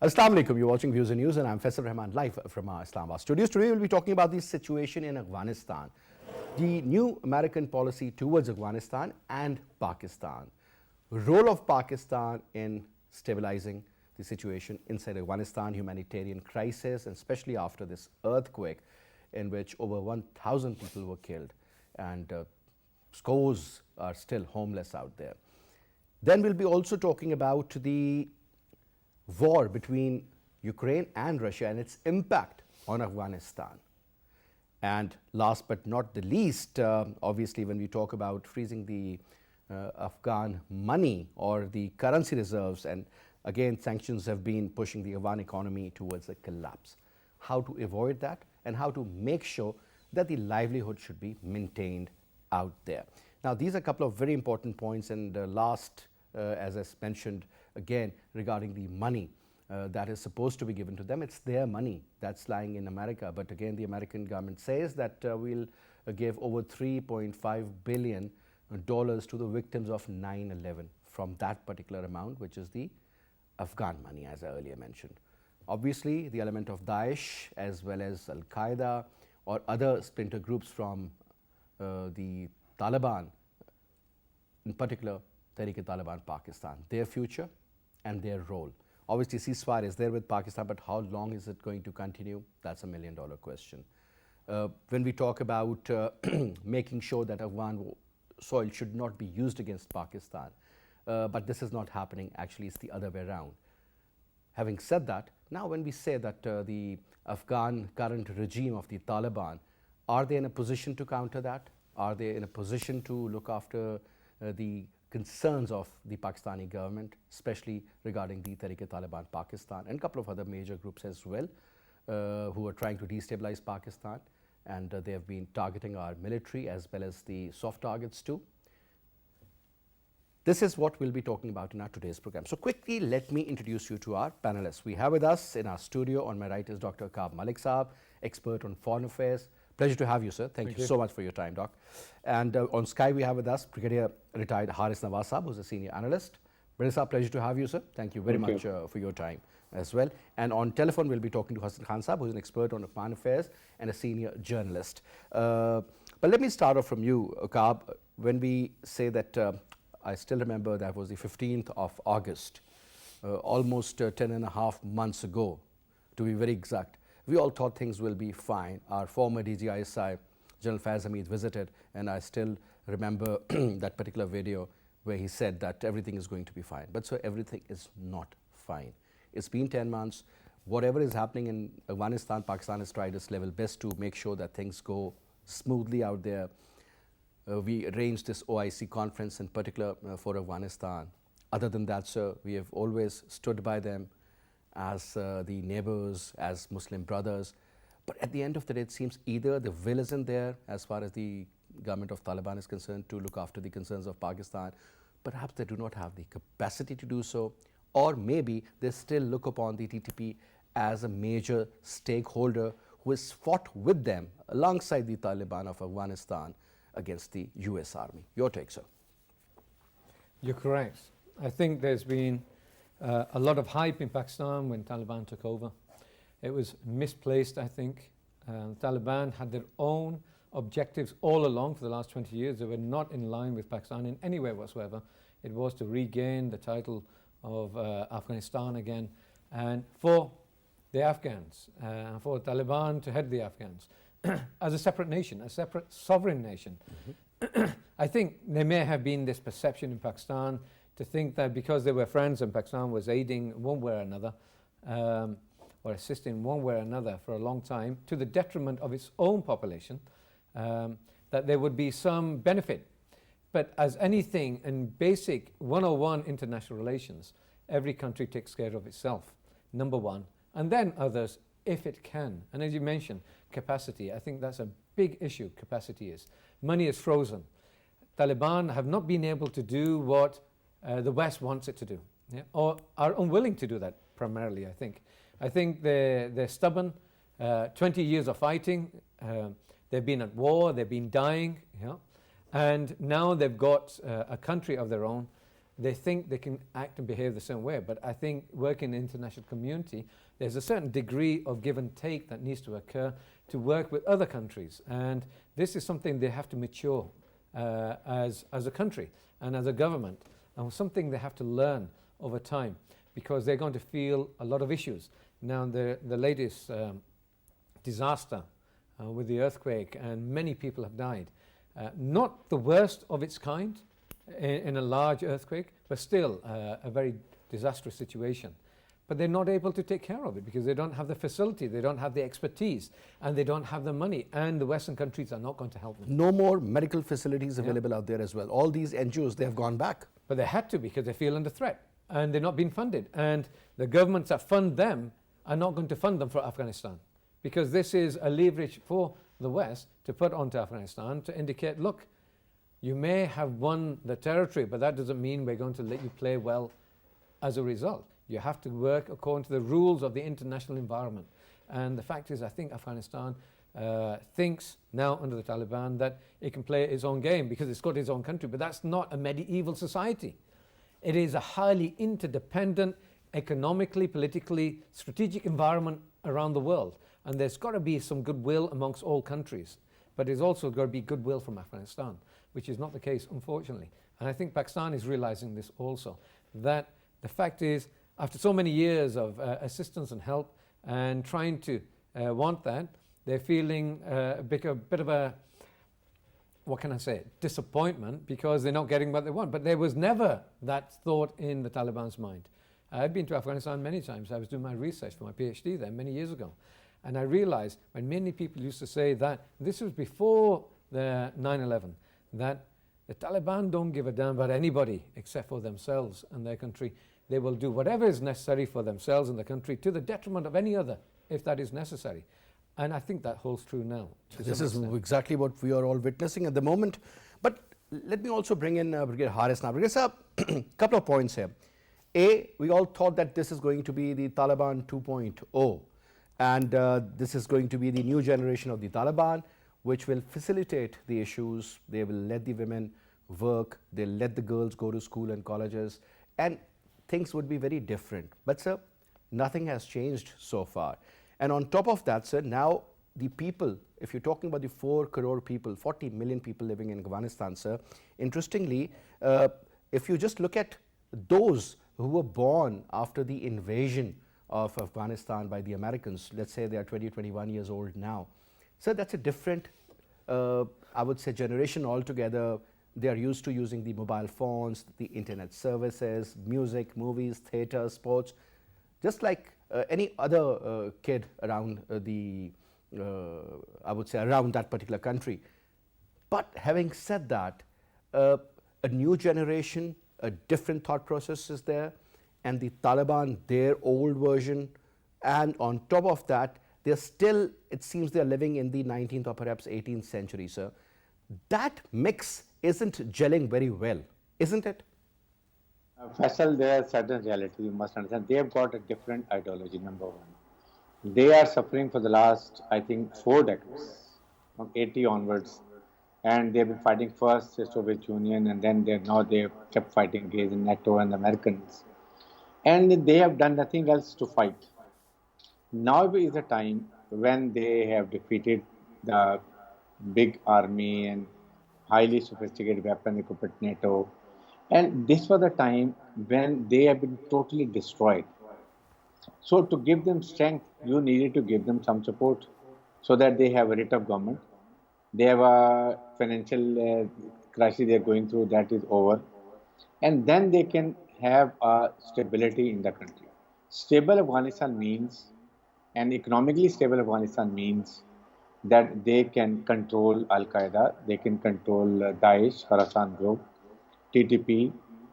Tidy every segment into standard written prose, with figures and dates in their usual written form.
Assalamu alaikum, you're watching Views and News and I'm Faisal Rahman live from our Islamabad studios. Today we'll be talking about the situation in Afghanistan, the new American policy towards Afghanistan and Pakistan, role of Pakistan in stabilizing the situation inside Afghanistan, humanitarian crisis, and especially after this earthquake in which over 1,000 people were killed and scores are still homeless out there. Then we'll be also talking about the war between Ukraine and Russia and its impact on Afghanistan. And last but not the least, obviously when we talk about freezing the Afghan money or the currency reserves, and again sanctions have been pushing the Afghan economy towards a collapse. How to avoid that and how to make sure that the livelihood should be maintained out there. Now these are a couple of very important points, and last, as I mentioned again, regarding the money that is supposed to be given to them. It's their money that's lying in America, but again the American government says that we'll give over $3.5 billion to the victims of 9/11 from that particular amount, which is the Afghan money, as I earlier mentioned. Obviously the element of Daesh as well as Al-Qaeda or other splinter groups from the Taliban, in particular Tehrik-e-Taliban Pakistan, their future and their role. Obviously ceasefire is there with Pakistan, but how long is it going to continue? That's $1 million question. When we talk about making sure that Afghan soil should not be used against Pakistan, but this is not happening, actually it's the other way around. Having said that, now when we say that the Afghan current regime of the Taliban, are they in a position to counter that? Are they in a position to look after the concerns of the Pakistani government, especially regarding the Tehrik-e-Taliban Pakistan and a couple of other major groups as well, who are trying to destabilize Pakistan, and they have been targeting our military as well as the soft targets too. This is what we'll be talking about in our today's program. So quickly, let me introduce you to our panelists. We have with us in our studio, on my right is Dr. Aqab Malik Saab, expert on foreign affairs. Pleasure to have you, sir. Thank you so much for your time, Doc. And on Skype, we have with us Brigadier retired Nawaz Saab, who's a senior analyst. Brigadier Saab, pleasure to have you, sir. Thank you very much for your time as well. And on telephone, we'll be talking to Hassan Saab, who's an expert on foreign affairs and a senior journalist. But let me start off from you, Aqab. When we say that, I still remember that was the 15th of August, almost 10 and a half months ago, to be very exact. We all thought things will be fine. Our former DGISI, General Faiz Hamid, visited, and I still remember that particular video where he said that everything is going to be fine. But so everything is not fine. It's been 10 months. Whatever is happening in Afghanistan, Pakistan has tried its level best to make sure that things go smoothly out there. We arranged this OIC conference in particular for Afghanistan. Other than that, sir, we have always stood by them as the neighbors, as Muslim brothers. But at the end of the day, it seems either the will isn't there as far as the government of Taliban is concerned to look after the concerns of Pakistan. Perhaps they do not have the capacity to do so, or maybe they still look upon the TTP as a major stakeholder who has fought with them alongside the Taliban of Afghanistan against the US Army. Your take, sir. You're correct. I think there's been a lot of hype in Pakistan when Taliban took over. It was misplaced, I think. Taliban had their own objectives all along for the last 20 years. They were not in line with Pakistan in any way whatsoever. It was to regain the title of Afghanistan again, and for the Afghans, for Taliban to head the Afghans as a separate nation, a separate sovereign nation. I think there may have been this perception in Pakistan to think that because they were friends and Pakistan was aiding one way or another, or assisting one way or another for a long time, to the detriment of its own population, that there would be some benefit. But as anything in basic 101 international relations, every country takes care of itself, number one, and then others if it can. And as you mentioned, capacity, I think that's a big issue, capacity is. Money is frozen. Taliban have not been able to do what the West wants it to do, or are unwilling to do that primarily, I think. I think they're stubborn. 20 years of fighting, they've been at war, they've been dying, and now they've got a country of their own. they think they can act and behave the same way. But I think working in the international community, there's a certain degree of give and take that needs to occur to work with other countries. And this is something they have to mature as a country and as a government, and something they have to learn over time, because they're going to feel a lot of issues. Now, the latest disaster with the earthquake, and many people have died. Not the worst of its kind in a large earthquake, but still a very disastrous situation. But they're not able to take care of it because they don't have the facility, they don't have the expertise, and they don't have the money, and the Western countries are not going to help them. No more medical facilities available out there as well. All these NGOs, they have gone back. But they had to, because they feel under threat, and they're not being funded. And the governments that fund them are not going to fund them for Afghanistan, because this is a leverage for the West to put onto Afghanistan to indicate, look, you may have won the territory, but that doesn't mean we're going to let you play well as a result. You have to work according to the rules of the international environment. And the fact is, I think Afghanistan thinks now under the Taliban that it can play its own game because it's got its own country, but that's not a medieval society. It is a highly interdependent, economically, politically, strategic environment around the world. And there's got to be some goodwill amongst all countries. But there's also got to be goodwill from Afghanistan, which is not the case, unfortunately. And I think Pakistan is realizing this also, that the fact is, after so many years of assistance and help and trying to want that, they're feeling a bit of a, what can I say, disappointment because they're not getting what they want. But there was never that thought in the Taliban's mind. I've been to Afghanistan many times. I was doing my research for my PhD there many years ago. And I realized when many people used to say that, this was before the 9/11, that the Taliban don't give a damn about anybody except for themselves and their country. They will do whatever is necessary for themselves and the country to the detriment of any other, if that is necessary. And I think that holds true now. This is exactly what we are all witnessing at the moment. But let me also bring in Brigadier Haris now. Brigadier sir, a couple of points here. A, we all thought that this is going to be the Taliban 2.0, and this is going to be the new generation of the Taliban, which will facilitate the issues. They will let the women work, they'll let the girls go to school and colleges, and things would be very different. But sir, nothing has changed so far. And on top of that, sir, now the people, if you're talking about the 4 crore people, 40 million people living in Afghanistan, sir, interestingly, if you just look at those who were born after the invasion of Afghanistan by the Americans, let's say they are 20, 21 years old now. So that's a different, I would say, generation altogether. They are used to using the mobile phones, the internet services, music, movies, theatre, sports, just like any other kid around I would say, around that particular country. But having said that, a new generation, a different thought process is there, and the Taliban, their old version, and on top of that, they're still, it seems they're living in the 19th or perhaps 18th century, sir. That mix isn't gelling very well, isn't it? Faisal, there are certain realities you must understand. They have got a different ideology, number one. They are suffering for the last, I think, 4 decades, from 80 onwards. And they've been fighting first the Soviet Union, and then they've kept fighting against NATO and the Americans. And they have done nothing else to fight. Now is the time when they have defeated the big army and highly sophisticated weapon equipped NATO. And this was the time when they have been totally destroyed. So to give them strength, you needed to give them some support so that they have a rate of government. They have a financial crisis they are going through, that is over. And then they can have a stability in the country. Stable Afghanistan means, and economically stable Afghanistan means, that they can control Al-Qaeda, they can control Daesh, Hassan group, TTP,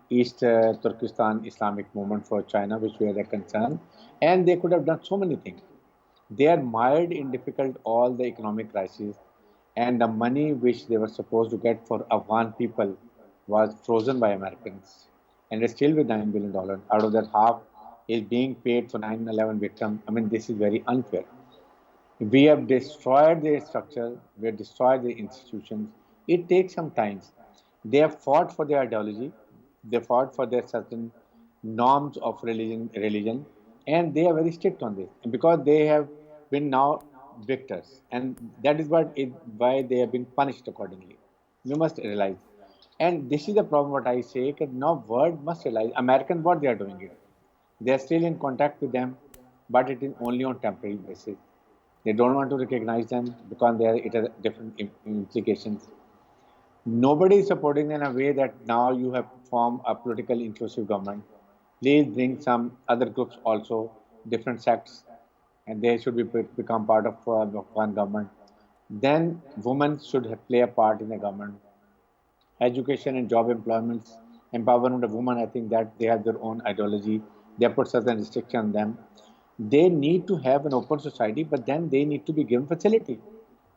East Turkestan Islamic Movement for China, which were their concern, and they could have done so many things. They are mired in difficult all the economic crises, and the money which they were supposed to get for Afghan people was frozen by Americans, and it's still with $9 billion. Out of that, half is being paid for 9/11 victims. I mean, this is very unfair. We have destroyed their structure, we have destroyed their institutions. It takes some time. They have fought for their ideology. They fought for their certain norms of religion, and they are very strict on this. And because they have been now victors, and that is why they have been punished accordingly. You must realize. And this is the problem what I say, that now world must realize, American what they are doing it. They are still in contact with them, but it is only on temporary basis. They don't want to recognize them because it has different implications. Nobody is supporting in a way that now you have formed a political inclusive government. Please bring some other groups also, different sects, and they should become part of one government. Then women should play a part in the government. Education and job employments, empowerment of women, I think that they have their own ideology. They put certain restriction on them. They need to have an open society, but then they need to be given facility.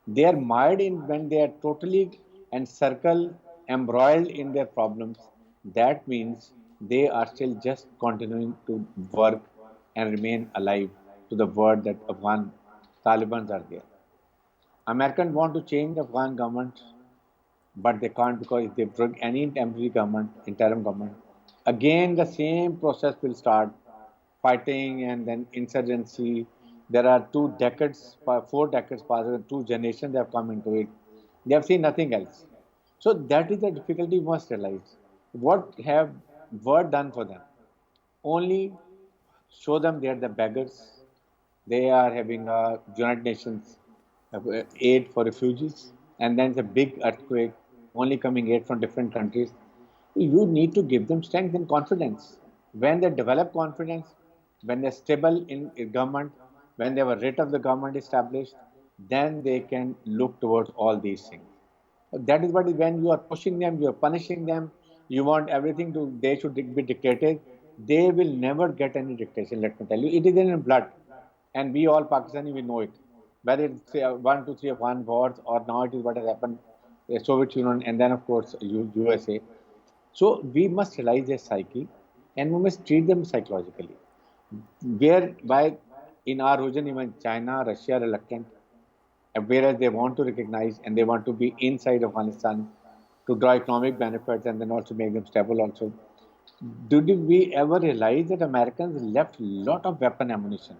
They are mired in when they are totally and circle embroiled in their problems. That means they are still just continuing to work and remain alive to the word that Afghan Taliban are there. Americans want to change the Afghan government, but they can't because if they bring any temporary government, interim government, again the same process will start, fighting and then insurgency. There are 2 decades, 4 decades passed, and 2 generations have come into it. They have seen nothing else. So that is the difficulty we must realize. What have word done for them? Only show them they are the beggars. They are having a United Nations aid for refugees, and then it's a big earthquake, only coming aid from different countries. You need to give them strength and confidence. When they develop confidence, when they're stable in government, when they have a rate of the government established, then they can look towards all these things. That is what when you are pushing them, you are punishing them, you want everything to, they should be dictated. They will never get any dictation, let me tell you. It is in blood. And we all Pakistani, we know it. Whether it's 1, 2, 3 Afghan wars or now it is what has happened, the Soviet Union and then of course USA. So we must realize their psyche and we must treat them psychologically. Whereby in our region, even China, Russia are reluctant, whereas they want to recognize and they want to be inside Afghanistan to draw economic benefits and then also make them stable also. Did we ever realize that Americans left a lot of weapon ammunition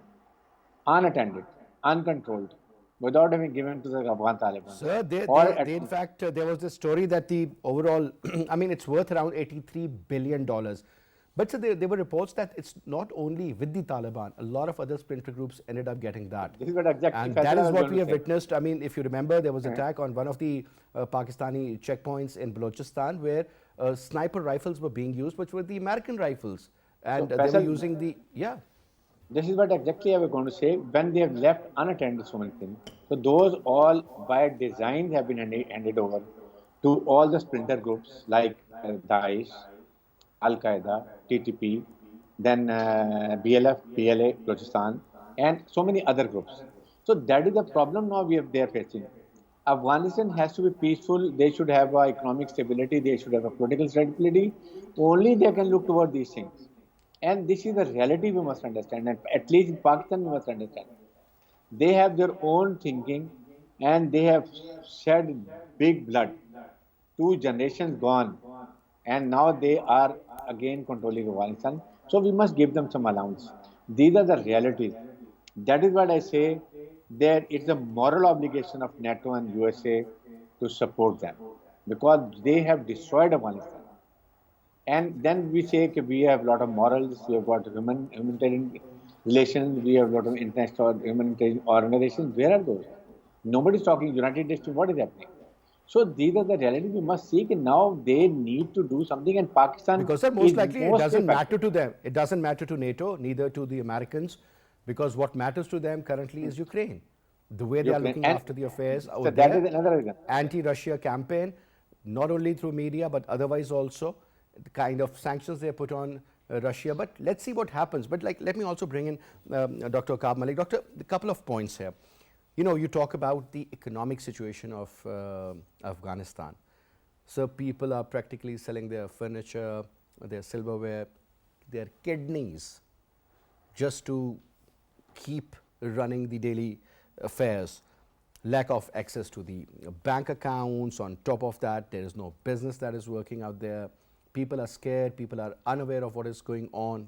unattended, uncontrolled, without having given to the Afghan Taliban? Sir, Or in fact, there was this story that the overall, I mean, it's worth around $83 billion. But so there were reports that it's not only with the Taliban, a lot of other splinter groups ended up getting that. This is what exactly and Fatima that is was what going we to have say. witnessed. I mean, if you remember, there was an attack on one of the Pakistani checkpoints in Balochistan where sniper rifles were being used, which were the American rifles. And So, they were Faisal, using the, yeah. this is what exactly I was going to say. When they have left unattended so many things, so those all by design have been handed over to all the splinter groups like Daesh, Al Qaeda, TTP, then BLF, PLA, Balochistan, and so many other groups. So that is the problem now they are facing. Afghanistan has to be peaceful. They should have economic stability. They should have a political stability. Only they can look toward these things. And this is the reality we must understand. And at least in Pakistan, we must understand. They have their own thinking and they have shed big blood. 2 generations gone. And now they are again controlling Afghanistan. So we must give them some allowance. These are the realities. That is what I say that it's a moral obligation of NATO and USA to support them because they have destroyed Afghanistan. And then we say that we have a lot of morals, we have got humanitarian relations, we have a lot of international humanitarian organizations. Where are those? Nobody's talking United Nations. What is happening? So these are the realities we must see. Now they need to do something, and Pakistan Because sir, most is likely it most doesn't matter affected. to them. It doesn't matter to NATO, neither to the Americans, because what matters to them currently is Ukraine. The way they are Ukraine. looking And after the affairs so over that there, is another reason. anti-Russia campaign, not only through media but otherwise also, the kind of sanctions they put on Russia. But let's see what happens. But like, let me also bring in Dr. Aqab Malik. Doctor, a couple of points here. You know, you talk about the economic situation of Afghanistan. So people are practically selling their furniture, their silverware, their kidneys, just to keep running the daily affairs. Lack of access to the bank accounts. On top of that, there is no business that is working out there. People are scared, people are unaware of what is going on.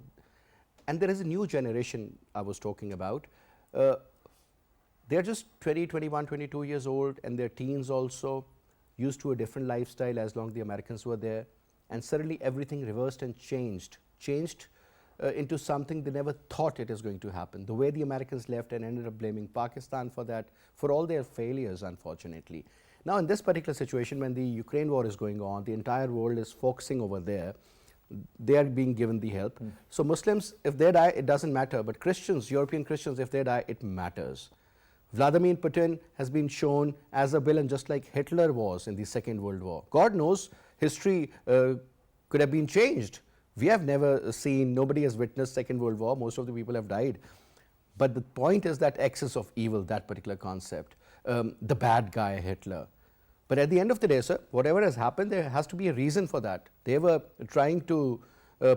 And there is a new generation I was talking about. They're just 20, 21, 22 years old, and they're teens also, used to a different lifestyle as long as the Americans were there. And suddenly everything reversed and changed into something they never thought it is going to happen. The way the Americans left and ended up blaming Pakistan for that, for all their failures, unfortunately. Now, in this particular situation, when the Ukraine war is going on, the entire world is focusing over there. They are being given the help. So Muslims, if they die, it doesn't matter. But Christians, European Christians, if they die, it matters. Vladimir Putin has been shown as a villain, just like Hitler was in the Second World War. God knows history could have been changed. We have never seen, nobody has witnessed Second World War. Most of the people have died. But the point is that excess of evil, that particular concept, the bad guy Hitler. But at the end of the day, sir, whatever has happened, there has to be a reason for that. They were trying to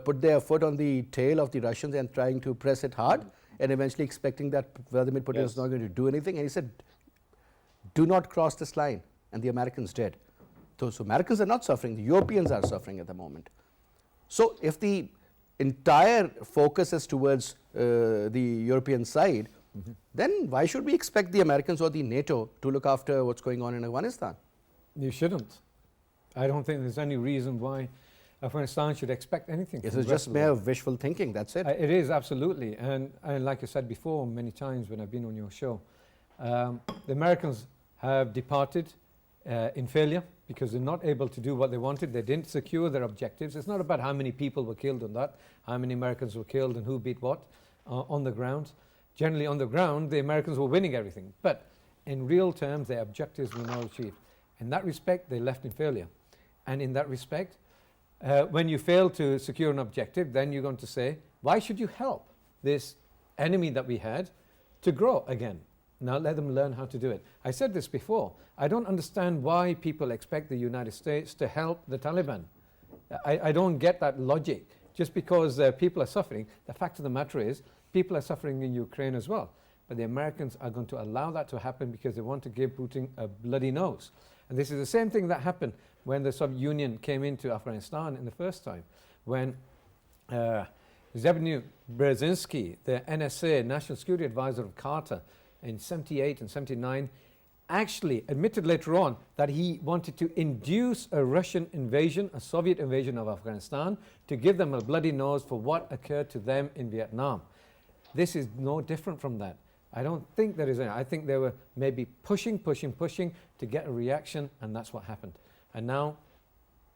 put their foot on the tail of the Russians and trying to press it hard, and eventually expecting that Vladimir Putin is not going to do anything. And he said, do not cross this line. And the Americans did. So Americans are not suffering, the Europeans are suffering at the moment. So if the entire focus is towards the European side, then why should we expect the Americans or the NATO to look after what's going on in Afghanistan? You shouldn't. I don't think there's any reason why Afghanistan should expect anything. It is just mere wishful thinking, that's it. It is, absolutely. And like I said before many times when I've been on your show, the Americans have departed in failure because they're not able to do what they wanted. They didn't secure their objectives. It's not about how many people were killed on that, how many Americans were killed and who beat what on the ground. Generally on the ground, the Americans were winning everything. But in real terms, their objectives were not achieved. In that respect, they left in failure. And in that respect, when you fail to secure an objective, then you're going to say, why should you help this enemy that we had to grow again? Now let them learn how to do it. I said this before. I don't understand why people expect the United States to help the Taliban. I don't get that logic. Just because people are suffering, the fact of the matter is, people are suffering in Ukraine as well. But the Americans are going to allow that to happen because they want to give Putin a bloody nose. And this is the same thing that happened when the Soviet Union came into Afghanistan in the first time. When Zbigniew Brzezinski, the NSA, National Security Advisor of Carter, in 78 and 79, actually admitted later on that he wanted to induce a Russian invasion, a Soviet invasion of Afghanistan, to give them a bloody nose for what occurred to them in Vietnam. This is no different from that. I don't think there is any. I think they were maybe pushing to get a reaction, and that's what happened. And now,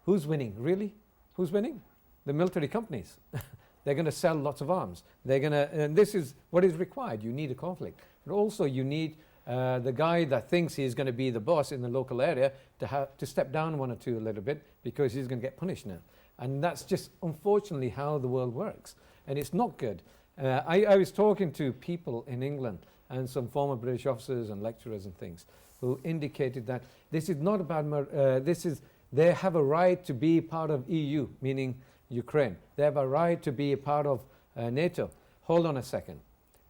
who's winning? Really? Who's winning? The military companies. They're going to sell lots of arms. They're going to, and this is what is required. You need a conflict. But also you need the guy that thinks he's going to be the boss in the local area to step down one or two a little bit because he's going to get punished now. And that's just unfortunately how the world works. And it's not good. I was talking to people in England and some former British officers and lecturers and things who indicated that this is not about, they have a right to be part of EU, meaning Ukraine. They have a right to be a part of NATO. Hold on a second.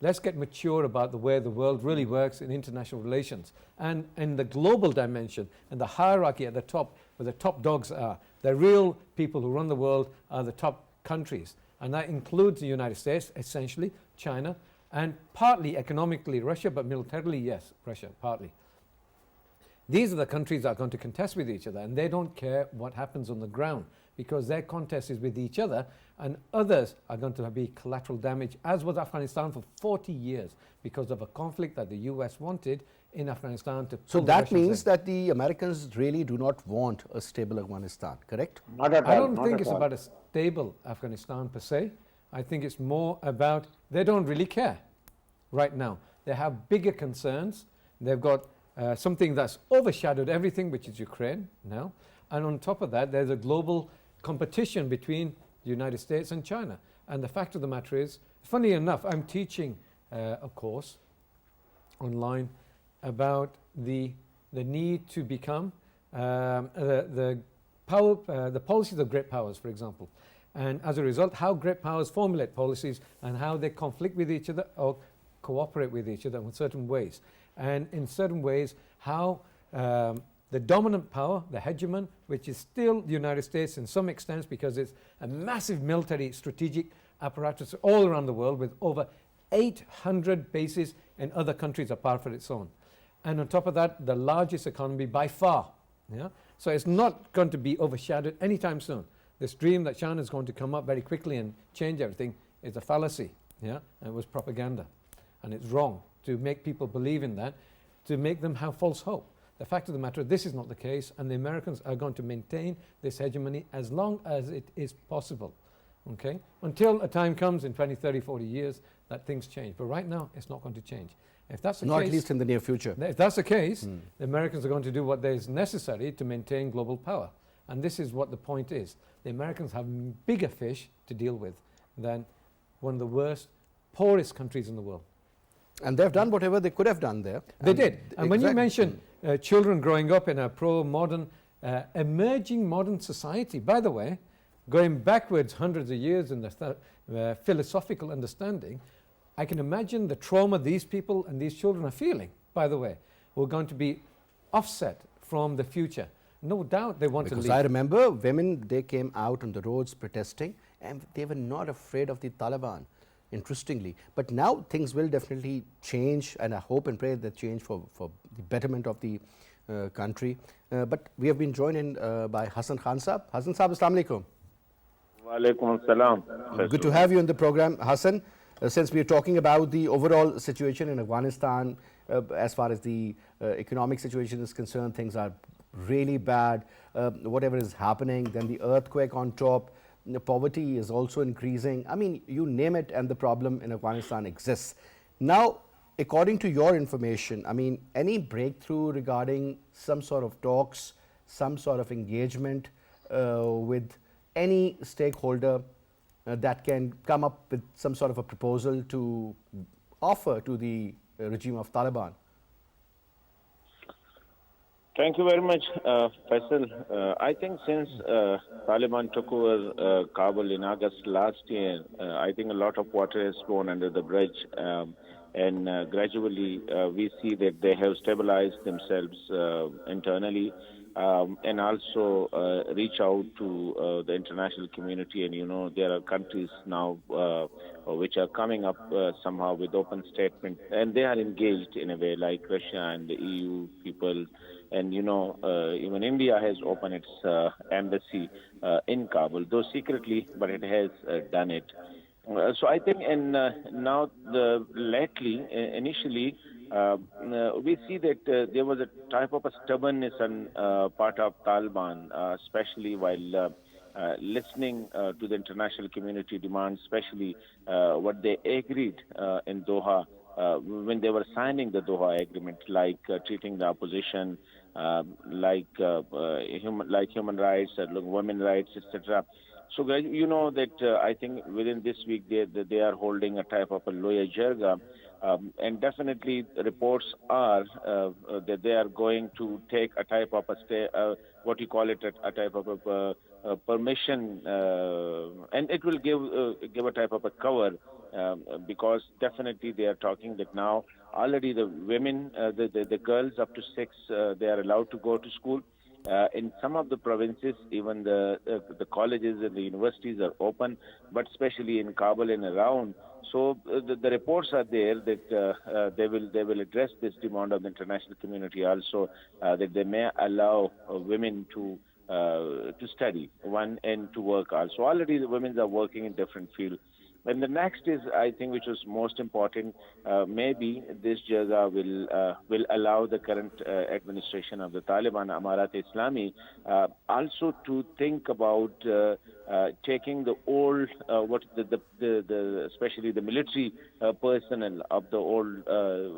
Let's get mature about the way the world really works in international relations and in the global dimension and the hierarchy at the top, where the top dogs are. The real people who run the world are the top countries. And that includes the United States, essentially, China, and partly economically Russia, but militarily, yes, Russia, partly. These are the countries that are going to contest with each other, and they don't care what happens on the ground because their contest is with each other, and others are going to be collateral damage, as was Afghanistan for 40 years because of a conflict that the US wanted in Afghanistan to pull So the that Russians means in. that the Americans really do not want a stable Afghanistan, correct? Not at all. I don't not think at it's all. about a stable Afghanistan per se. I think it's more about they don't really care right now. They have bigger concerns. They've got something that's overshadowed everything, which is Ukraine now. And on top of that, there's a global competition between the United States and China. And the fact of the matter is, funny enough, I'm teaching a course online about the need to become the policies of great powers, for example. And as a result, how great powers formulate policies and how they conflict with each other or cooperate with each other in certain ways. And in certain ways, how the dominant power, the hegemon, which is still the United States in some extent because it's a massive military strategic apparatus all around the world with over 800 bases in other countries apart from its own. And on top of that, the largest economy by far. Yeah? So it's not going to be overshadowed anytime soon. This dream that China is going to come up very quickly and change everything is a fallacy. Yeah? And it was propaganda. And it's wrong to make people believe in that, to make them have false hope. The fact of the matter, this is not the case, and the Americans are going to maintain this hegemony as long as it is possible, okay? Until a time comes in 20, 30, 40 years that things change. But right now, it's not going to change. If that's the Not case, at least in the near future. if that's the case, the Americans are going to do what is necessary to maintain global power. And this is what the point is. The Americans have bigger fish to deal with than one of the worst, poorest countries in the world. And they've done whatever they could have done there. They did. And when you exact- mention children growing up in a pro-modern, emerging modern society, by the way, going backwards hundreds of years in the philosophical understanding, I can imagine the trauma these people and these children are feeling, by the way, were going to be offset from the future. No doubt they want to Because leave. I remember women, they came out on the roads protesting and they were not afraid of the Taliban, interestingly. But now things will definitely change, and I hope and pray that change for the betterment of the country. But we have been joined in by Hassan Khan Saab. Hassan Saab, Assalamu alaikum. Walaikum assalam. Good to have you in the program, Hassan. Since we are talking about the overall situation in Afghanistan, as far as the economic situation is concerned, things are really bad. Whatever is happening, then the earthquake on top, the poverty is also increasing. I mean, you name it, and the problem in Afghanistan exists. Now, according to your information, I mean, any breakthrough regarding some sort of talks, some sort of engagement with any stakeholder that can come up with some sort of a proposal to offer to the regime of Taliban? Thank you very much, Faisal. I think since Taliban took over Kabul in August last year, I think a lot of water has flown under the bridge, and gradually we see that they have stabilized themselves internally, and also reach out to the international community. And you know, there are countries now which are coming up somehow with open statement, and they are engaged in a way, like Russia and the EU people. And you know, even India has opened its embassy in Kabul, though secretly, but it has done it. So I think, and now lately, initially, we see that there was a type of a stubbornness on part of Taliban, especially while listening to the international community demands, especially what they agreed in Doha when they were signing the Doha agreement, like treating the opposition like human rights, women rights, etc. So you know that I think within this week they are holding a type of a loya jirga, and definitely reports are that they are going to take a type of a what you call it, a type of a permission, and it will give a type of a cover, because definitely they are talking that now already the women, the girls up to 6, they are allowed to go to school. In some of the provinces, even the colleges and the universities are open, but especially in Kabul and around. So the reports are there that they will address this demand of the international community also, that they may allow women to study and to work also. Already the women are working in different fields. And the next is, I think, which was most important, maybe this jaza will allow the current administration of the Taliban, Amarat-e-Islami, also to think about taking the old, especially the military personnel of the old,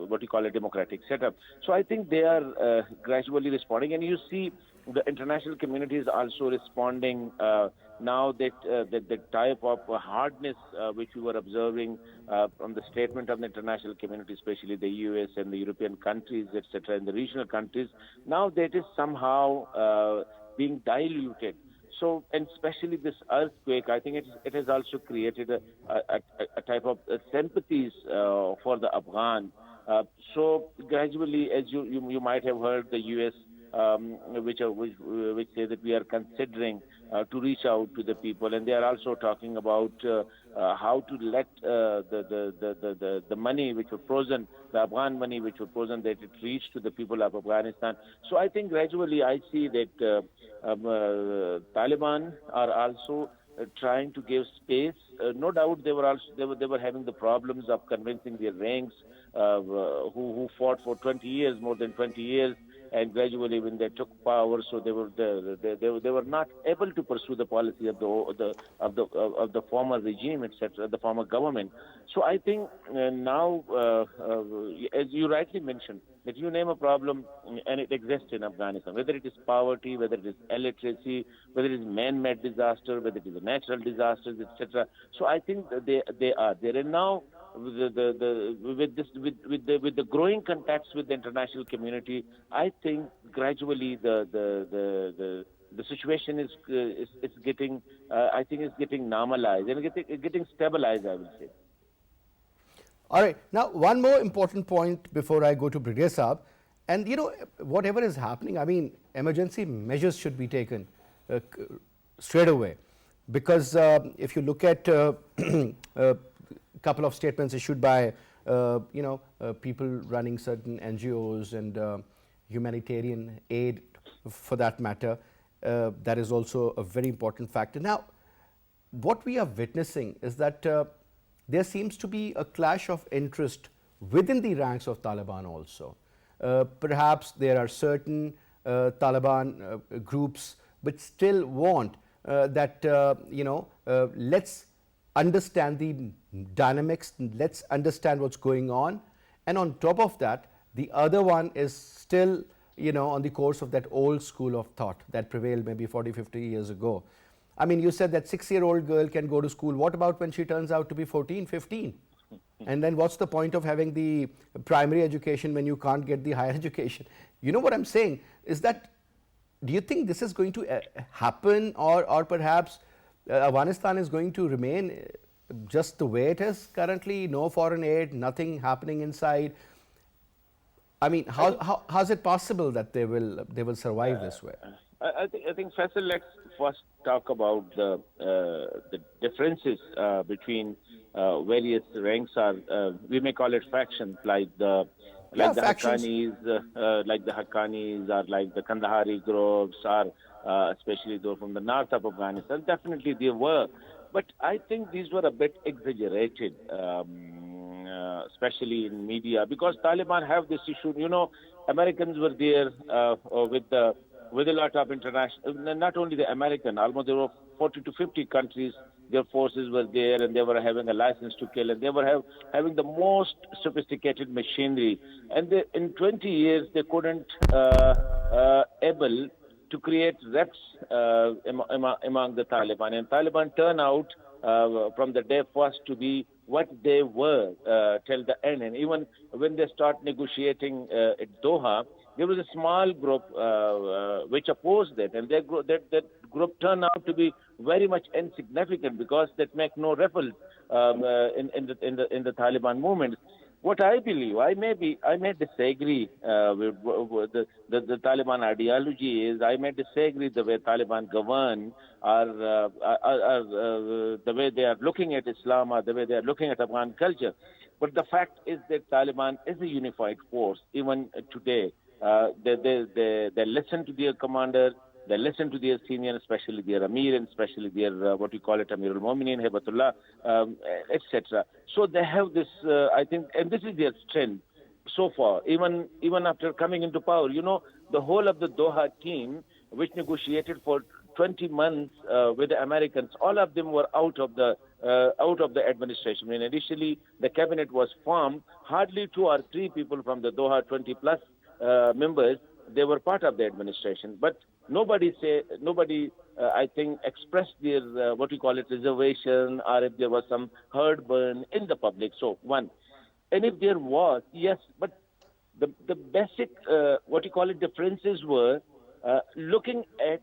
what you call a democratic setup. So I think they are gradually responding, and you see the international community is also responding now that the type of hardness which we were observing from the statement of the international community, especially the US and the European countries, etc., and the regional countries, now that is somehow being diluted. So, and especially this earthquake, I think it has also created a type of sympathies for the Afghan. So gradually, as you might have heard, the US which say that we are considering to reach out to the people, and they are also talking about how to let the money which was frozen, the Afghan money which was frozen, that it reach to the people of Afghanistan. So I think gradually I see that Taliban are also trying to give space. No doubt they were having the problems of convincing their ranks who fought for 20 years, more than 20 years, and gradually when they took power, so they were not able to pursue the policy of the former regime, etc., the former government. So I think now, as you rightly mentioned, that you name a problem and it exists in Afghanistan, whether it is poverty, whether it is illiteracy, whether it is man-made disaster, whether it is natural disasters, etc. So I think that they are there, and now with the growing contacts with the international community, I think gradually the situation is getting I think it's getting normalized and getting stabilized, I will say. All right. Now, one more important point before I go to Brigadier Saab, and whatever is happening, I mean, emergency measures should be taken straight away, because if you look at couple of statements issued by people running certain NGOs and humanitarian aid, for that matter, that is also a very important factor. Now, what we are witnessing is that there seems to be a clash of interest within the ranks of Taliban also. Perhaps there are certain Taliban groups which still want that let's understand the dynamics, let's understand what's going on, and on top of that, the other one is still on the course of that old school of thought that prevailed maybe 40-50 years ago. I mean, you said that 6-year-old girl can go to school. What about when she turns out to be 14-15? And then what's the point of having the primary education when you can't get the higher education? You know what I'm saying is that, do you think this is going to happen, or perhaps Afghanistan is going to remain just the way it is currently, no foreign aid, nothing happening inside? I mean, how is it possible that they will survive this way? I think Faisal, let's first talk about the differences between various ranks, or we may call it factions, like the Haqqanis, or like the Kandahari groups, or especially those from the north of Afghanistan. Definitely they were, but I think these were a bit exaggerated, especially in media, because Taliban have this issue. Americans were there with a lot of international, not only the American, almost there were 40 to 50 countries, their forces were there, and they were having a license to kill, and they were having the most sophisticated machinery. And in 20 years, they couldn't able to create reps among the Taliban. And Taliban turned out from the day first to be what they were till the end. And even when they start negotiating at Doha, there was a small group which opposed that, and that group turned out to be very much insignificant, because that make no ripple in the Taliban movement. What I believe, I may disagree with the Taliban ideology is. I may disagree the way Taliban govern, or the way they are looking at Islam, or the way they are looking at Afghan culture. But the fact is that Taliban is a unified force even today. They listen to their commander, they listen to their senior, especially their Amir, and especially their, what we call it, Amir al-Mu'minin, Hibatullah, etc. So they have this, I think, and this is their strength so far, even after coming into power. The whole of the Doha team, which negotiated for 20 months with the Americans, all of them were out of the administration. I mean, initially, the cabinet was formed, hardly 2 or 3 people from the Doha 20-plus members, they were part of the administration, but nobody, I think, expressed their what we call it, reservation, or if there was some heartburn in the public. So one, and if there was, yes, but the basic what you call it differences were looking at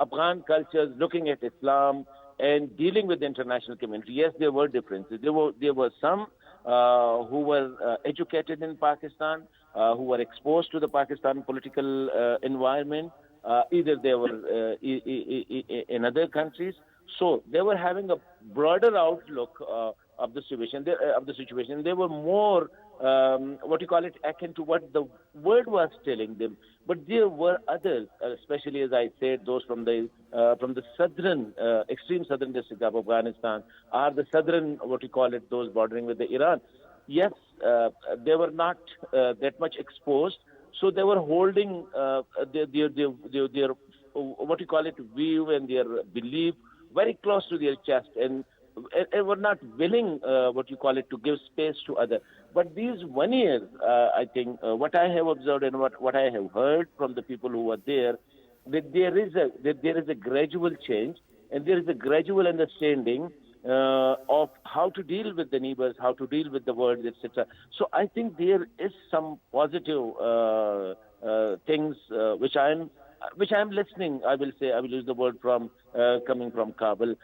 Afghan cultures, looking at Islam, and dealing with the international community. Yes, there were differences. There were some who were educated in Pakistan, who were exposed to the Pakistan political environment. Either they were in other countries, so they were having a broader outlook of the situation. They were more what you call it, akin to what the world was telling them. But there were others, especially as I said, those from the southern, extreme southern district of Afghanistan, or the southern, what you call it, those bordering with the Iran. Yes, they were not that much exposed, so they were holding their what you call it, view and their belief very close to their chest, and were not willing, what you call it, to give space to others. But these 1 year, I think, what I have observed and what I have heard from the people who were there, that there is a gradual change and there is a gradual understanding of how to deal with the neighbors, how to deal with the world, etc. So I think there is some positive things which I am listening. I will use the word from coming from Kabul.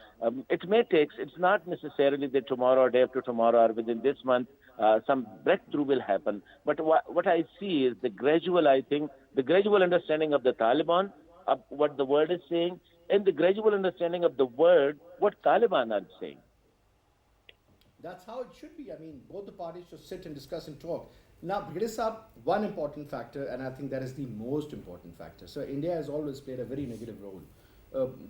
It may take. It's not necessarily that tomorrow or day after tomorrow or within this month some breakthrough will happen. But what I see is the gradual. I think the gradual understanding of the Taliban of what the world is saying, and the gradual understanding of the world what Taliban are saying. That's how it should be. I mean, both the parties should sit and discuss and talk. Now, Brigadier Saab, one important factor, and I think that is the most important factor. So, India has always played a very negative role.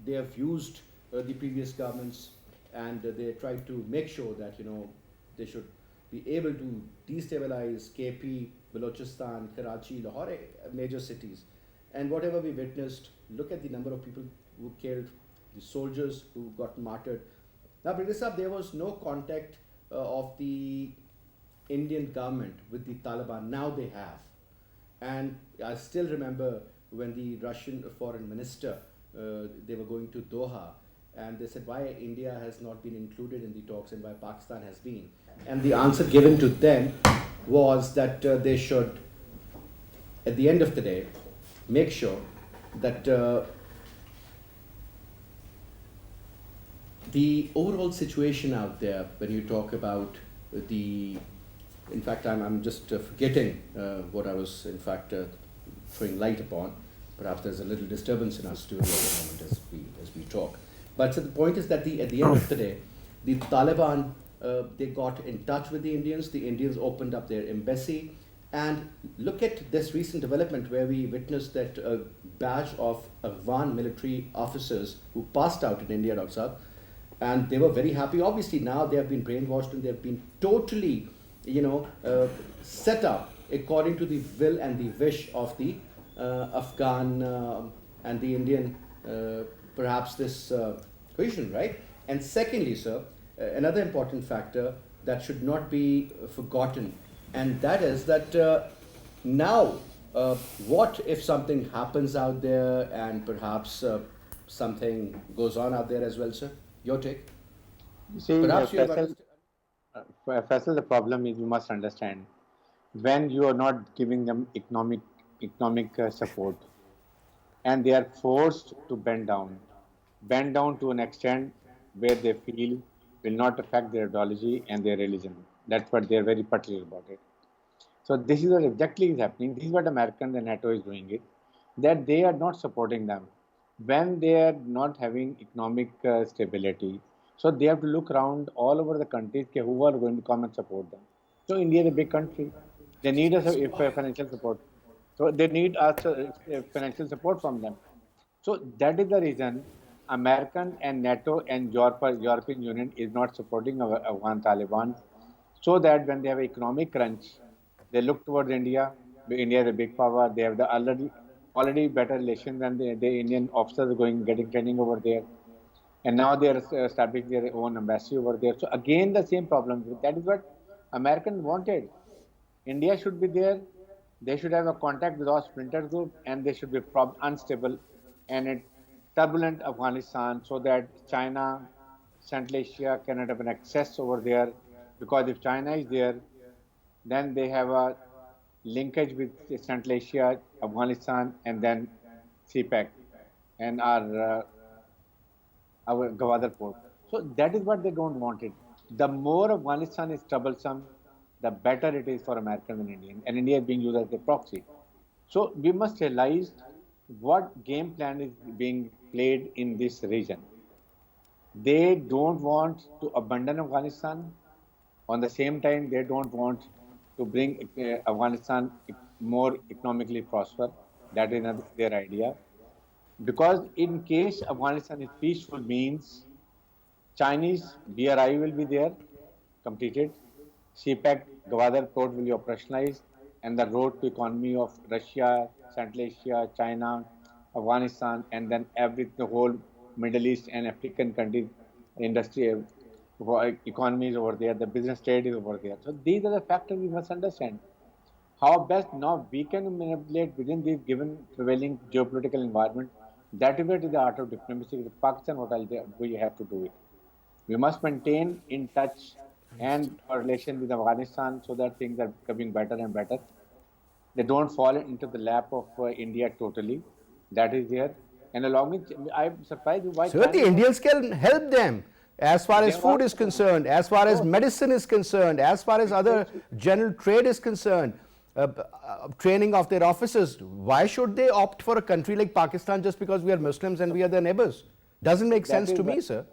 They have used the previous governments, and they tried to make sure that, they should be able to destabilize KP, Balochistan, Karachi, Lahore, major cities. And whatever we witnessed, look at the number of people who killed, the soldiers who got martyred. Now, Brigadier Saab, there was no contact of the Indian government with the Taliban. Now they have. And I still remember when the Russian foreign minister, they were going to Doha, and they said why India has not been included in the talks and why Pakistan has been. And the answer given to them was that they should, at the end of the day, make sure that the overall situation out there, when you talk about in fact, I'm just forgetting what I was, in fact, throwing light upon. Perhaps there's a little disturbance in our studio at the moment as we talk. But so the point is that at the end of the day, the Taliban, they got in touch with the Indians opened up their embassy, and look at this recent development where we witnessed that a batch of Afghan military officers who passed out in India, Dr. Saab, and they were very happy. Obviously, now they have been brainwashed and they have been totally set up according to the will and the wish of the Afghan and the Indian, perhaps this cohesion, right? And secondly, sir, another important factor that should not be forgotten, and that is that now, what if something happens out there and perhaps something goes on out there as well, sir? Your take? See, perhaps you have Faisal, the problem is you must understand, when you are not giving them economic support, and they are forced to bend down to an extent where they feel will not affect their ideology and their religion. That's what they are very particular about it. So this is what exactly is happening. This is what American and NATO is doing it, that they are not supporting them when they are not having economic stability. So they have to look around all over the countries who are going to come and support them. So India is a big country. They need us financial support. So they need us financial support from them. So that is the reason American and NATO and European Union is not supporting Afghan Taliban, so that when they have economic crunch, they look towards India. India is a big power. They have the already better relations than the Indian officers getting training over there. And now they are establishing their own embassy over there. So again, the same problem. That is what Americans wanted. India should be there. They should have a contact with our splinter group, and they should be unstable and a turbulent Afghanistan, so that China, Central Asia cannot have an access over there. Because if China is there, then they have a linkage with Central Asia, Afghanistan, and then CPEC and our Gwadar port. So that is what they don't want it. The more Afghanistan is troublesome, the better it is for Americans and Indians. And India is being used as a proxy. So we must realize what game plan is being played in this region. They don't want to abandon Afghanistan. On the same time, they don't want to bring Afghanistan more economically prosper. That is not their idea. Because in case Afghanistan is peaceful means Chinese BRI will be there, completed. CPEC, Gwadar port will be operationalized, and the road to economy of Russia, Central Asia, China, Afghanistan, and then the whole Middle East and African countries, industry, economies over there, the business trade is over there. So these are the factors we must understand. How best now we can manipulate within this given prevailing geopolitical environment. That is the art of diplomacy. Pakistan, what we have to do it. We must maintain in touch and a relation with Afghanistan so that things are becoming better and better. They don't fall into the lap of India totally. That is there. And along with, I'm surprised why. So the Indians can help them as far as food is concerned, as far as medicine is concerned, as far as other general trade is concerned, training of their officers. Why should they opt for a country like Pakistan just because we are Muslims and we are their neighbors? Doesn't make sense to me, sir.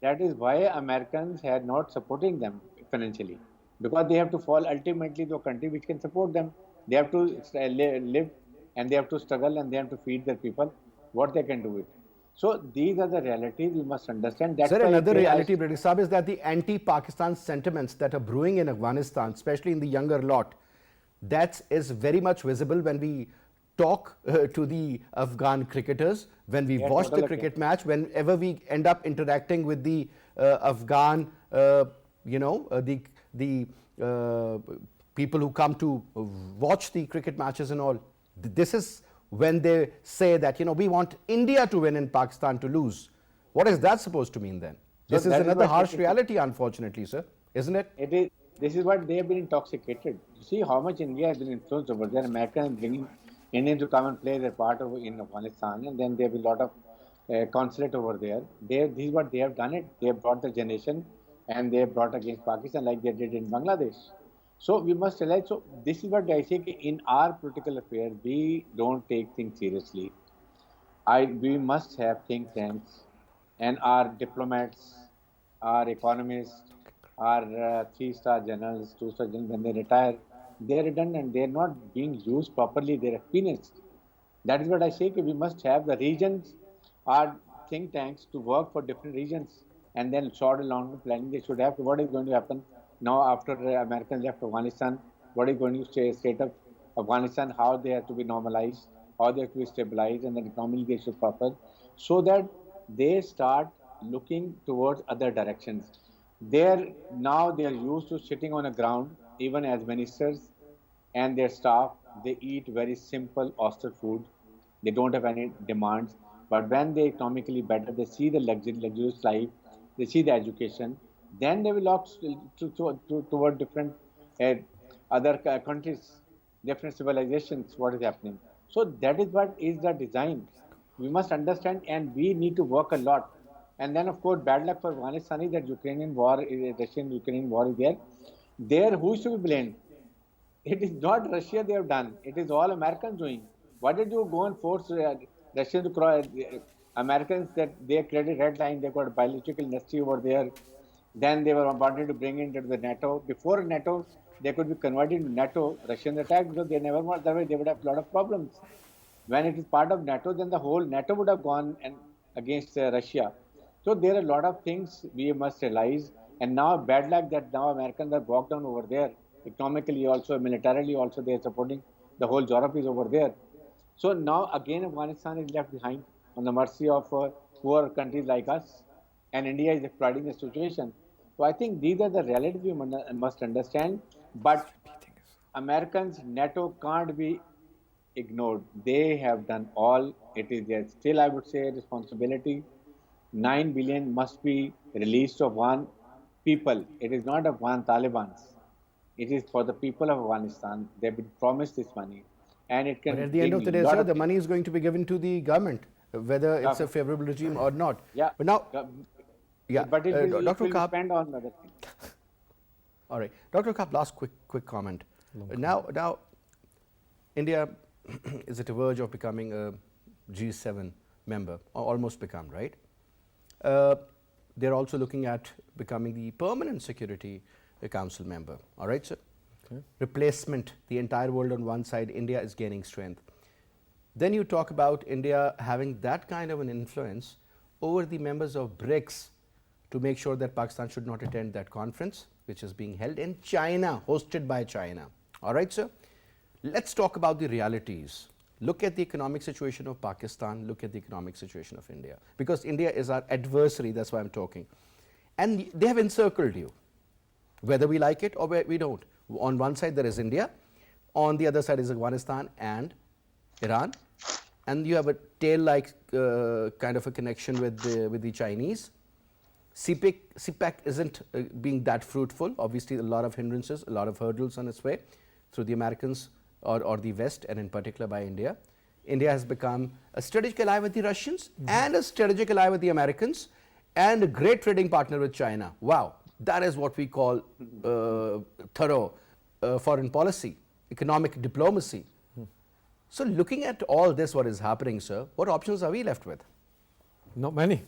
That is why Americans are not supporting them financially, because they have to fall ultimately to a country which can support them. They have to live and they have to struggle and they have to feed their people. What they can do it. So these are the realities we must understand. That's Sir, another reality, British Sahib, is that the anti-Pakistan sentiments that are brewing in Afghanistan, especially in the younger lot, that is very much visible when we talk to the Afghan cricketers, when we watch the cricket match, whenever we end up interacting with the Afghan, the people who come to watch the cricket matches and all. This is when they say that, we want India to win and Pakistan to lose. What is that supposed to mean then? This is another harsh reality, unfortunately, sir, isn't it? It is. This is what they have been intoxicated. You see how much India has been influenced over there. America is bringing Indians to come and play their part in Afghanistan, and then there will be a lot of consulate over there. This is what they have done it. They have brought the generation and they have brought against Pakistan like they did in Bangladesh. So we must realize, so this is what I say, in our political affairs, we don't take things seriously. We must have think tanks, and our diplomats, our economists, our 3-star generals, 2-star generals, when they retire, they are redundant. They are not being used properly. They are experienced. That is what I say, we must have the regions, our think tanks to work for different regions, and then short and long planning they should have. What is going to happen now after Americans left Afghanistan? What is going to state of Afghanistan? How they have to be normalized, how they have to be stabilized, and then economically they should proper, so that they start looking towards other directions. Now they are used to sitting on a ground, even as ministers and their staff. They eat very simple, austere food. They don't have any demands. But when they economically better, they see the luxurious life, they see the education, then they will opt toward different other countries, different civilizations, what is happening. So that is what is the design. We must understand, and we need to work a lot. And then, of course, bad luck for Afghanistan is that Ukrainian war, Russian-Ukrainian war is there. There, who should be blamed? It is not Russia they have done. It is all Americans doing. Why did you go and force Russians to cross? Americans, that they created red line, they got biological industry over there. Then they were wanted to bring into the NATO. Before NATO, they could be converted to NATO. Russians attacked because they never were that way. They would have a lot of problems. When it is part of NATO, then the whole NATO would have gone against Russia. So there are a lot of things we must realize. And now bad luck that now Americans are bogged down over there. Economically also, militarily also, they are supporting. The whole Europe is over there. So now again Afghanistan is left behind on the mercy of poor countries like us. And India is exploiting the situation. So I think these are the realities we must understand. But Americans, NATO can't be ignored. They have done all. It is their still, I would say, responsibility. 9 billion must be released of one people. It is not of one Taliban's. It is for the people of Afghanistan. They've been promised this money. And it can. But at the end of the day, sir, the money is going to be given to the government, whether it's a favorable regime or not. Yeah. But now, but it will Dr. Aqab, spend on other things. All right. Dr. Aqab, last quick comment. Now, India is at the verge of becoming a G7 member, or almost become, right? They're also looking at becoming the permanent Security Council member. All right, sir? Okay. Replacement, the entire world on one side, India is gaining strength. Then you talk about India having that kind of an influence over the members of BRICS to make sure that Pakistan should not attend that conference, which is being held in China, hosted by China. All right, sir? Let's talk about the realities. Look at the economic situation of Pakistan, look at the economic situation of India. Because India is our adversary, that's why I'm talking. And they have encircled you, whether we like it or we don't. On one side there is India, on the other side is Afghanistan and Iran, and you have a tail-like kind of a connection with the Chinese. CPEC isn't being that fruitful. Obviously, a lot of hindrances, a lot of hurdles on its way through the Americans or the West, and in particular by India. India has become a strategic ally with the Russians and a strategic ally with the Americans and a great trading partner with China. Wow, that is what we call thorough foreign policy, economic diplomacy. So looking at all this, what is happening, sir, what options are we left with? Not many.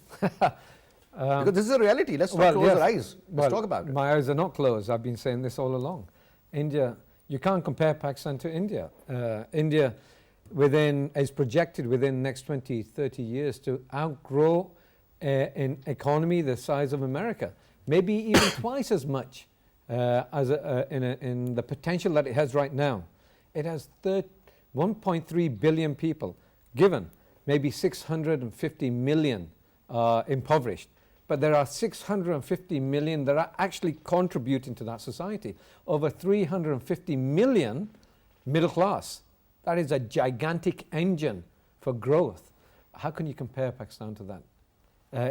Because this is a reality. Let's not close our eyes. Let's talk about it. My eyes are not closed. I've been saying this all along. India, you can't compare Pakistan to India. India is projected within the next 20, 30 years to outgrow an economy the size of America, maybe even twice as much in the potential that it has right now. It has 1.3 billion people, given maybe 650 million impoverished. But there are 650 million that are actually contributing to that society. Over 350 million middle class. That is a gigantic engine for growth. How can you compare Pakistan to that?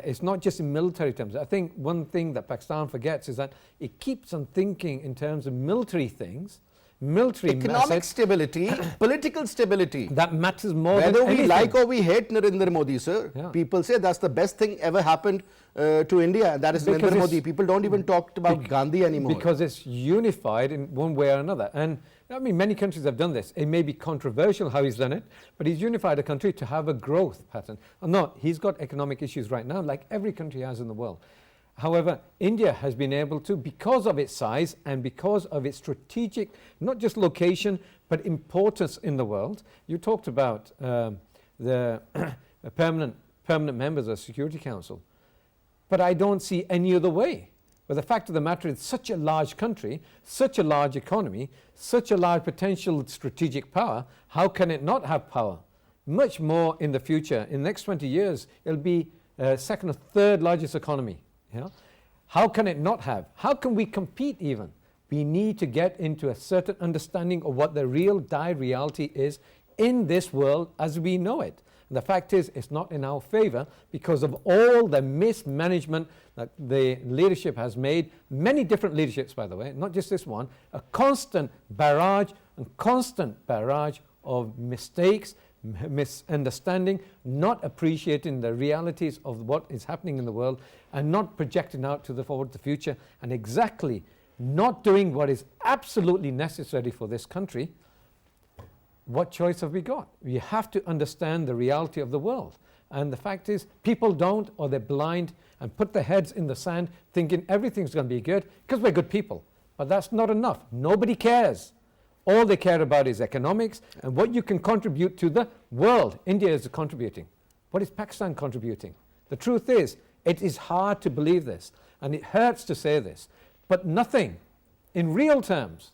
It's not just in military terms. I think one thing that Pakistan forgets is that it keeps on thinking in terms of military things, economic stability, political stability. That matters more than anything. Whether we like or we hate Narendra Modi, sir, people say that's the best thing ever happened to India. That is Narendra Modi. People don't even talk about Gandhi anymore. Because it's unified in one way or another. And I mean, many countries have done this. It may be controversial how he's done it, but he's unified a country to have a growth pattern. No, he's got economic issues right now, like every country has in the world. However, India has been able to, because of its size and because of its strategic, not just location, but importance in the world. You talked about the permanent members of the Security Council, but I don't see any other way. But the fact of the matter is, such a large country, such a large economy, such a large potential strategic power, how can it not have power? Much more in the future. In the next 20 years, it'll be second or third largest economy. You know? How can it not have? How can we compete even? We need to get into a certain understanding of what the real dire reality is in this world as we know it. And the fact is, it's not in our favor because of all the mismanagement that the leadership has made, many different leaderships, by the way, not just this one, a constant barrage of mistakes, misunderstanding, not appreciating the realities of what is happening in the world, and not projecting out to the forward, the future, and exactly not doing what is absolutely necessary for this country. What choice have we got? We have to understand the reality of the world. And the fact is, people don't, or they're blind and put their heads in the sand thinking everything's going to be good because we're good people. But that's not enough. Nobody cares. All they care about is economics and what you can contribute to the world. India is contributing. What is Pakistan contributing? The truth is, it is hard to believe this, and it hurts to say this, but nothing in real terms,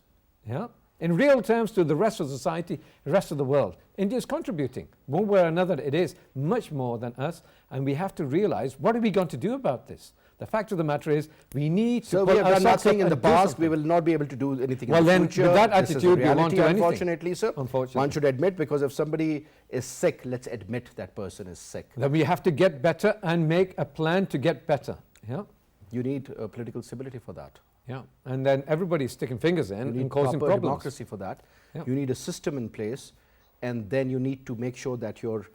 in real terms to the rest of society, the rest of the world. India is contributing. One way or another, it is much more than us, and we have to realize, what are we going to do about this? The fact of the matter is, we need to. So we have done nothing in the past. We will not be able to do anything in the future. Well, then, with that attitude, we won't do anything. Unfortunately, sir. Unfortunately. One should admit, because if somebody is sick, let's admit that person is sick. Then we have to get better and make a plan to get better. Yeah. You need political stability for that. Yeah. And then everybody's sticking fingers in and causing proper problems. Democracy for that. Yeah. You need a system in place, and then you need to make sure that your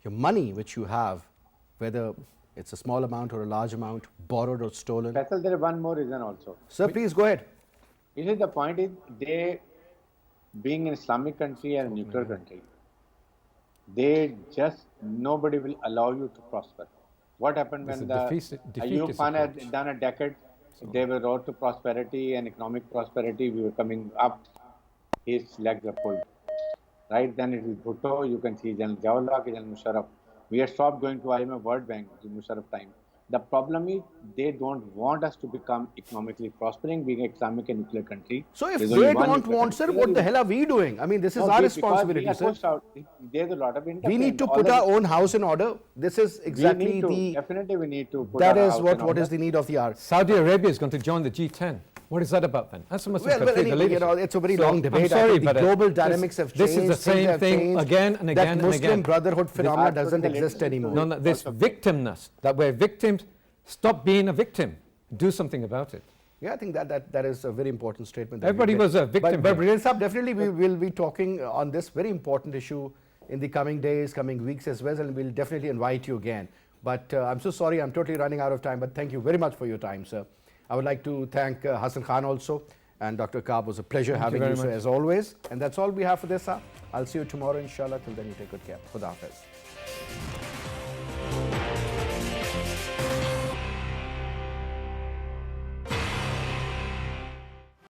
money which you have, whether It's a small amount or a large amount, borrowed or stolen. Faisal, there is one more reason also. Sir, please go ahead. You see, the point is, they, being an Islamic country and a nuclear country, they just, nobody will allow you to prosper. What happened when the Ayub Khan had done a decade, they were road to prosperity and economic prosperity, we were coming up, his legs were pulled. Right, then it is Bhutto, you can see General Jawad, General Musharraf. We had stopped going to IMF World Bank, the Musharraf time. The problem is they don't want us to become economically prospering, being an Islamic and nuclear country. So if they don't want, sir, what the hell are we doing? I mean, this is our responsibility, sir. There's a lot of we need to put our own house in order. This is exactly definitely we need to put that is what is the need of the hour. Saudi Arabia is going to join the G10. What is that about then? That's it's a very long debate. I'm sorry, the global dynamics have changed. This is the same thing again and again and again. That Muslim Brotherhood phenomena doesn't exist anymore. No, this victimness, that we're victims, stop being a victim. Do something about it. Yeah, I think that is a very important statement. Everybody was a victim. But definitely we will be talking on this very important issue in the coming days, coming weeks as well, and we'll definitely invite you again. But I'm so sorry, I'm totally running out of time, but thank you very much for your time, sir. I would like to thank Hassan Khan also, and Dr. Aqab. Was a pleasure having you, sir, as always. And that's all we have for this hour. I'll see you tomorrow, inshallah. Till then, you take good care. Khuda Hafiz.